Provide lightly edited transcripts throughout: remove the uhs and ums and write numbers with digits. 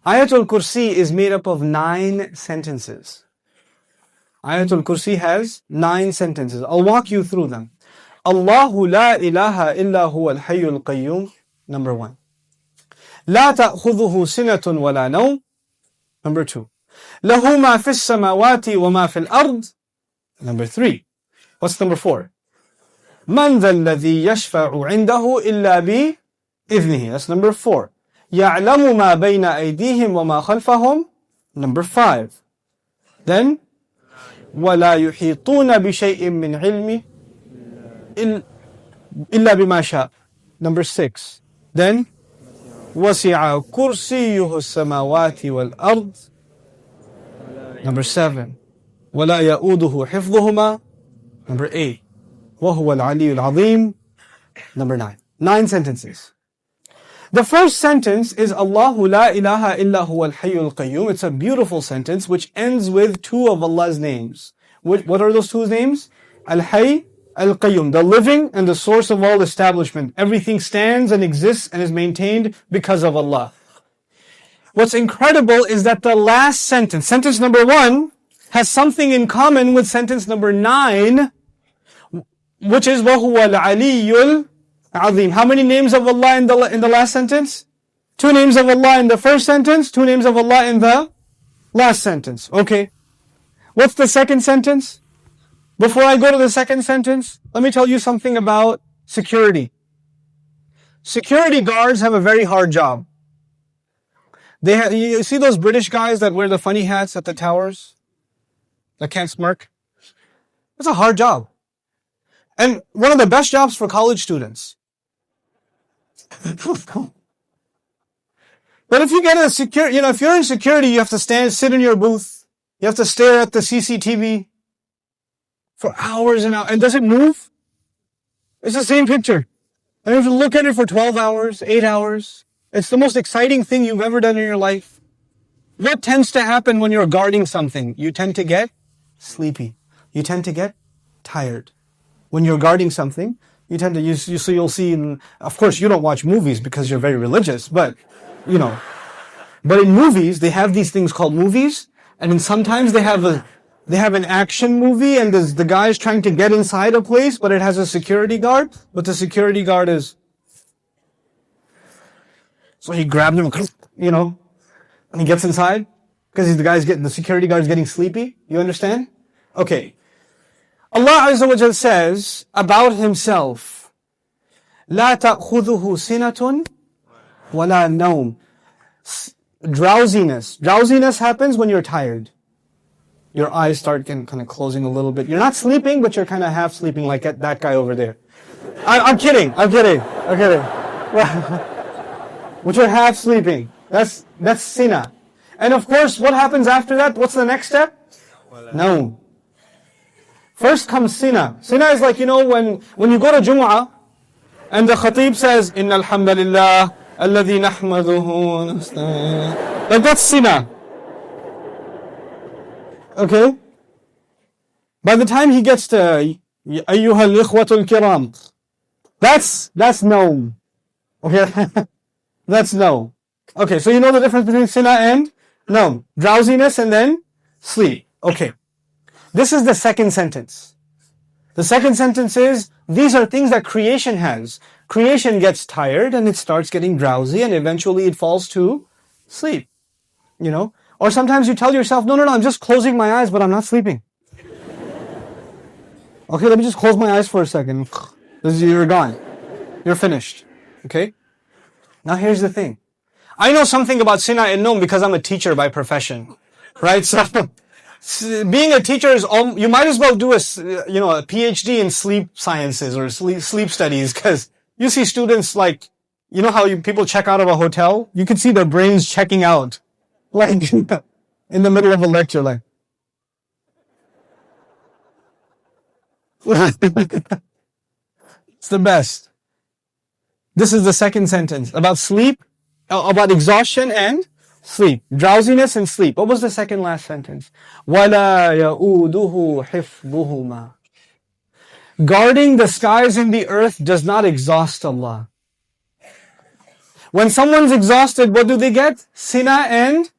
Ayat al-Kursi is made up of 9 sentences. Ayat al-Kursi has 9 sentences. I'll walk you through them. Allahu la ilaha illa huwa al-hayyul qayyum. Number 1. La ta'khudhuhu sinatun wa la nawm. Number 2. Lahu ma fis samawati wa ma fil ard. Number 3. What's number 4? Man dha alladhi yashfa'u 'indahu illa bi idhnihi. That's number 4. يَعْلَمُ مَا بَيْنَ أَيْدِيهِمْ وَمَا خَلْفَهُمْ. Number 5. Then وَلَا يُحِيطُونَ بِشَيْءٍ مِّنْ عِلْمِهِ إِلَّا بِمَا شَاءَ. Number 6. Then وَسِعَ كُرْسِيُّهُ السَّمَاوَاتِ وَالْأَرْضِ. Number 7. وَلَا يَؤُودُهُ حِفْظُهُمَا. Number 8. وَهُوَ الْعَلِيُّ الْعَظِيمُ. Number 9. 9 sentences. The first sentence is Allahu la ilaha illa huwa al-hayyul qayyum. It's a beautiful sentence which ends with 2 of Allah's names. What are those 2 names? Al-Hayy, Al-Qayyum, the living and the source of all establishment. Everything stands and exists and is maintained because of Allah. What's incredible is that the last sentence, sentence number 1, has something in common with sentence number 9, which is وَهُوَ الْعَلِيُّ Azim. How many names of Allah in the last sentence? 2 names of Allah in the first sentence, 2 names of Allah in the last sentence. Okay. What's the second sentence? Before I go to the second sentence, let me tell you something about security. Security guards have a very hard job. You see those British guys that wear the funny hats at the towers? That can't smirk? It's a hard job. And one of the best jobs for college students. But if you get a if you're in security, you have to sit in your booth. You have to stare at the CCTV for hours and hours. And does it move? It's the same picture. And you have to look at it for 12 hours, 8 hours. It's the most exciting thing you've ever done in your life. What tends to happen when you're guarding something? You tend to get sleepy. You tend to get tired. When you're guarding something, you tend to, you'll see, of course you don't watch movies because you're very religious, but, but in movies, they have these things called movies, and then sometimes they have an action movie, and the guy is trying to get inside a place, but it has a security guard, but the security guard is, so he grabs him, and he gets inside, because the security guard is getting sleepy, you understand? Okay. Allah Azza wa Jal says about Himself, لا تأخذه سنة ولا نوم. Drowsiness. Drowsiness happens when you're tired. Your eyes start kind of closing a little bit. You're not sleeping, but you're kind of half sleeping like that guy over there. I'm kidding. But you're half sleeping. That's sina. And of course, what happens after that? What's the next step? No. First comes sina. Sina is like, when you go to Jumu'ah, and the khatib says, Inna alhamdulillah, alladhi nahmaduhu, like that's sina. Okay? By the time he gets to, Ayyuhal ikhwatul kiram, that's no. Okay? That's no. Okay, so you know the difference between sina and no. Drowsiness and then sleep. Okay. This is the second sentence. The second sentence is, these are things that creation has. Creation gets tired and it starts getting drowsy and eventually it falls to sleep. Or sometimes you tell yourself, no, I'm just closing my eyes, but I'm not sleeping. Okay, let me just close my eyes for a second. You're gone. You're finished. Okay? Now here's the thing. I know something about Sina and Noam because I'm a teacher by profession. Right? So, being a teacher is, you might as well do a PhD in sleep sciences or sleep studies, because you see students like, how people check out of a hotel? You can see their brains checking out. Like, in the middle of a lecture, like. It's the best. This is the second sentence about sleep, about exhaustion and sleep. Drowsiness and sleep. What was the second last sentence? وَلَا يَؤُودُهُ حِفْظُهُمَا. Guarding the skies and the earth does not exhaust Allah. When someone's exhausted, what do they get? Sina and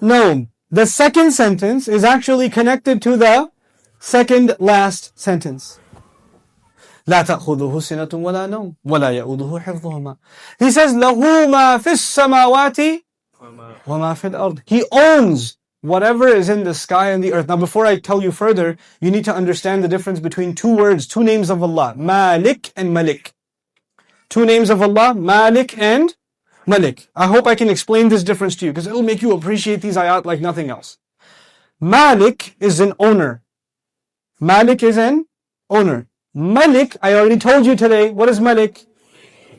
Noam. The second sentence is actually connected to the second last sentence. لا تأخذه سنة ولا نوم ولا يؤوده حفظهما. He says له ما في السماوات وما في الأرض. He owns whatever is in the sky and the earth. Now before I tell you further, you need to understand the difference between two words, two names of Allah, Malik and Malik. Two names of Allah, Malik and Malik. I hope I can explain this difference to you because it'll make you appreciate these ayat like nothing else. Malik is an owner. Malik is an owner. Malik, I already told you today, what is Malik?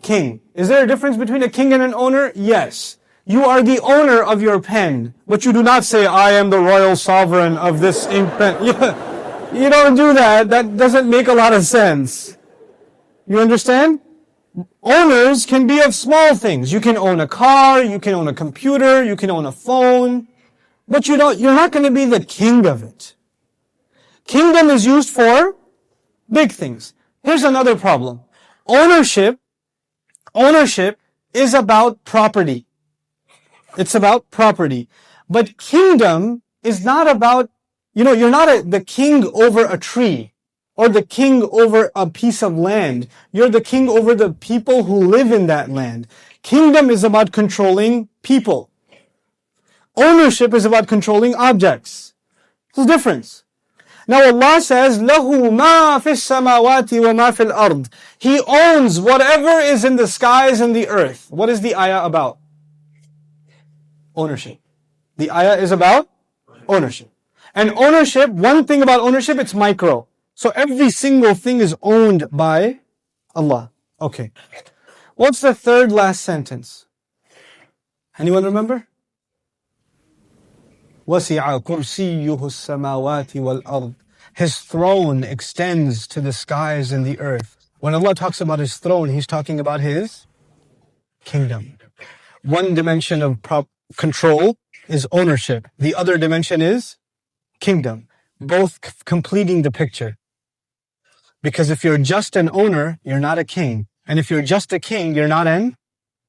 King. Is there a difference between a king and an owner? Yes. You are the owner of your pen, but you do not say, I am the royal sovereign of this ink pen. You don't do that. That doesn't make a lot of sense. You understand? Owners can be of small things. You can own a car, you can own a computer, you can own a phone, but you're not going to be the king of it. Kingdom is used for big things. Here's another problem. Ownership is about property. It's about property. But kingdom is not about, you're not the king over a tree or the king over a piece of land. You're the king over the people who live in that land. Kingdom is about controlling people. Ownership is about controlling objects. There's a difference. Now Allah says, لَهُ مَا فِي السَّمَاوَاتِ وَمَا فِي الْأَرْضِ. He owns whatever is in the skies and the earth. What is the ayah about? Ownership. The ayah is about ownership. And ownership, one thing about ownership, it's micro. So every single thing is owned by Allah. Okay. What's the third last sentence? Anyone remember? وَسِعَ كُرْسِيُّهُ السَّمَاوَاتِ وَالْأَرْضِ. His throne extends to the skies and the earth. When Allah talks about His throne, He's talking about His kingdom. One dimension of control is ownership. The other dimension is kingdom. Both completing the picture. Because if you're just an owner, you're not a king. And if you're just a king, you're not an...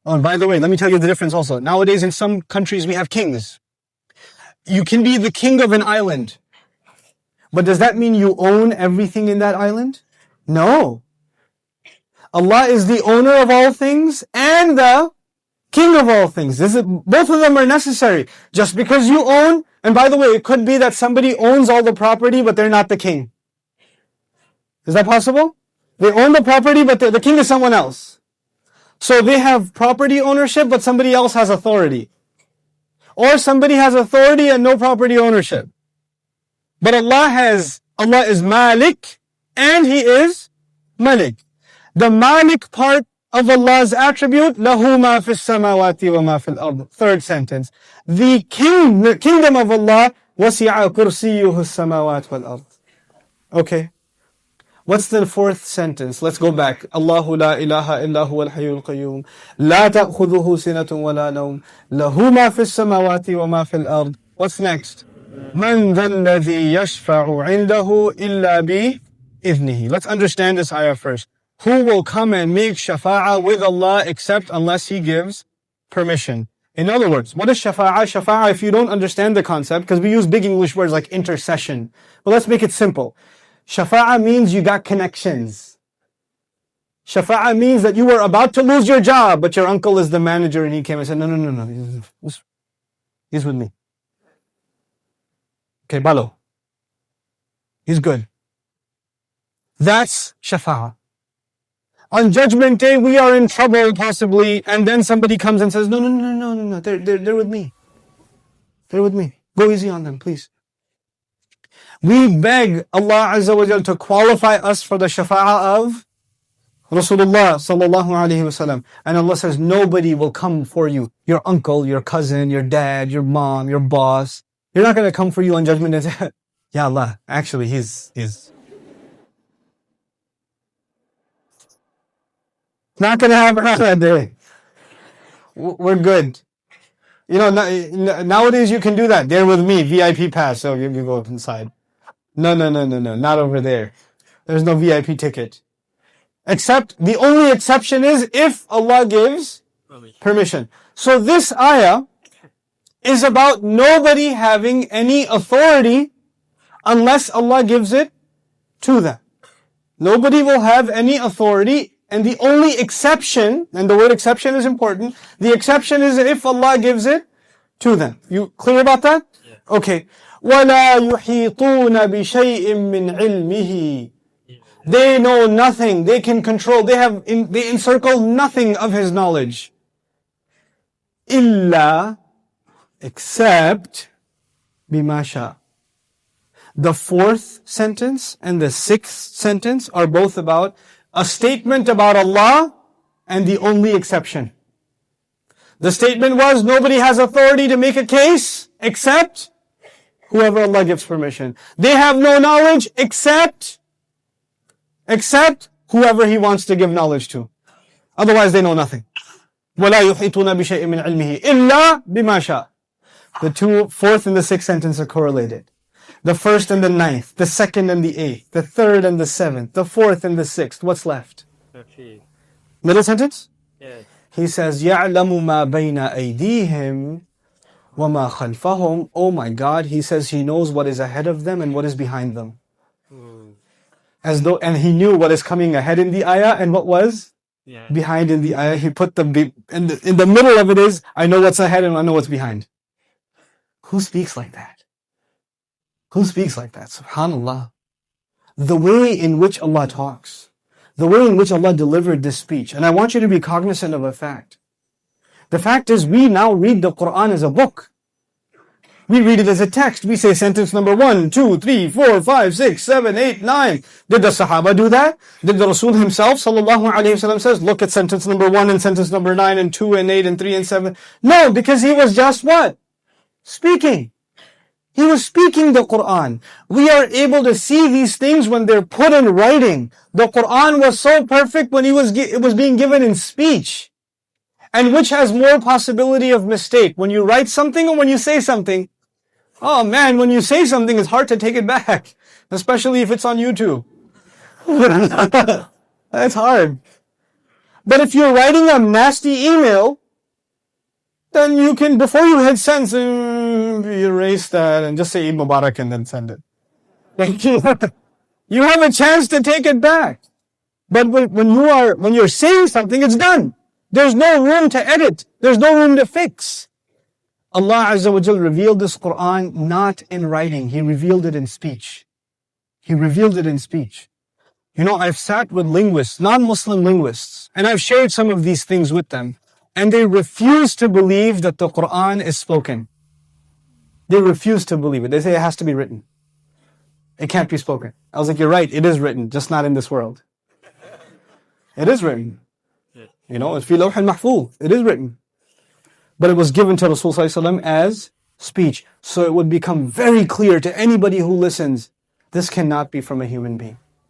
Oh, and by the way, let me tell you the difference also. Nowadays in some countries we have kings. You can be the king of an island. But does that mean you own everything in that island? No. Allah is the owner of all things and the king of all things. Both of them are necessary. Just because you own, and by the way, it could be that somebody owns all the property, but they're not the king. Is that possible? They own the property, but the king is someone else. So they have property ownership, but somebody else has authority. Or somebody has authority and no property ownership. But Allah is Malik and He is Malik. The Malik part of Allah's attribute, لَهُ مَا فِي السَّمَاوَاتِ وَمَا فِي الْأَرْضِ. Third sentence. The kingdom of Allah, وَسِعَ كُرْسِيُّهُ السَّمَاوَاتِ وَالْأَرْضِ. Okay. What's the fourth sentence? Let's go back. Allahu la ilaha illa huwa al-hayyul qayyum. La ta'khudhuhu sinatun wa la nawm. Lahu ma fi as-samawati wa ma fi al-ard. What's next? Man dha alladhi yashfa'u 'indahu illa bi idhnihi. Let's understand this ayah first. Who will come and make shafa'ah with Allah except unless He gives permission? In other words, what is shafa'ah? Shafa'ah, if you don't understand the concept, because we use big English words like intercession. But let's make it simple. Shafa'ah means you got connections. Shafa'ah means that you were about to lose your job, but your uncle is the manager and he came and said, no. He's with me. Okay, Balo. He's good. That's shafa'ah. On Judgment Day, we are in trouble possibly, and then somebody comes and says, no, they're with me. They're with me. Go easy on them, please. We beg Allah Azza wa Jal to qualify us for the shafa'ah of Rasulullah sallallahu alaihi wasallam. And Allah says, nobody will come for you. Your uncle, your cousin, your dad, your mom, your boss. You're not going to come for you on Judgment Day and say, Ya Allah, actually he's not going to happen on that day. We're good. Nowadays you can do that. They're with me, VIP pass, so you go up inside. No, not over there. There's no VIP ticket. Except, the only exception is if Allah gives permission. So this ayah is about nobody having any authority unless Allah gives it to them. Nobody will have any authority, and the only exception, and the word exception is important, the exception is if Allah gives it to them. You clear about that? Yeah. Okay. وَلَا يُحِيطُونَ بِشَيْءٍ مِّنْ عِلْمِهِ. They know nothing. They can control. They encircle nothing of His knowledge. إِلَّا, except بِمَا شَاءَ. The fourth sentence and the sixth sentence are both about a statement about Allah and the only exception. The statement was nobody has authority to make a case except whoever Allah gives permission. They have no knowledge except whoever He wants to give knowledge to. Otherwise they know nothing. وَلَا يُحِيطُونَ بِشَيْءٍ مِّنْ عِلْمِهِ إِلَّا بِمَا شَاءَ. The fourth and the sixth sentence are correlated. The first and the ninth, the second and the eighth, the third and the seventh, the fourth and the sixth. What's left? Okay. Middle sentence? Yes. He says, يَعْلَمُ مَا بَيْنَ أَيْدِيهِمْ وَمَا خَلْفَهُمْ. Oh my God, He says He knows what is ahead of them and what is behind them. As though, and He knew what is coming ahead in the ayah and what was behind in the ayah. He put them in the middle of it is, I know what's ahead and I know what's behind. Who speaks like that? Who speaks like that? Subhanallah. The way in which Allah talks, the way in which Allah delivered this speech. And I want you to be cognizant of a fact. The fact is, we now read the Qur'an as a book. We read it as a text. We say sentence number 1, 2, 3, 4, 5, 6, 7, 8, 9. Did the Sahaba do that? Did the Rasul himself, sallallahu alayhi wasallam, says, look at sentence number 1 and sentence number 9 and 2 and 8 and 3 and 7? No, because he was just what? Speaking. He was speaking the Qur'an. We are able to see these things when they're put in writing. The Qur'an was so perfect when it was being given in speech. And which has more possibility of mistake? When you write something or when you say something? Oh man, when you say something, it's hard to take it back. Especially if it's on YouTube. It's hard. But if you're writing a nasty email, then you can, before you hit send, erase that and just say Eid Mubarak and then send it. You have a chance to take it back. But when you're saying something, it's done. There's no room to edit. There's no room to fix. Allah Azza wa Jal revealed this Qur'an not in writing. He revealed it in speech. He revealed it in speech. You know, I've sat with linguists, non-Muslim linguists, and I've shared some of these things with them. And they refuse to believe that the Qur'an is spoken. They refuse to believe it. They say it has to be written. It can't be spoken. I was like, you're right, it is written, just not in this world. It is written. You know, it's fi lawh al-mahfuz. It is written. But it was given to Rasul sallallahu alaihi wasallam as speech. So it would become very clear to anybody who listens, this cannot be from a human being.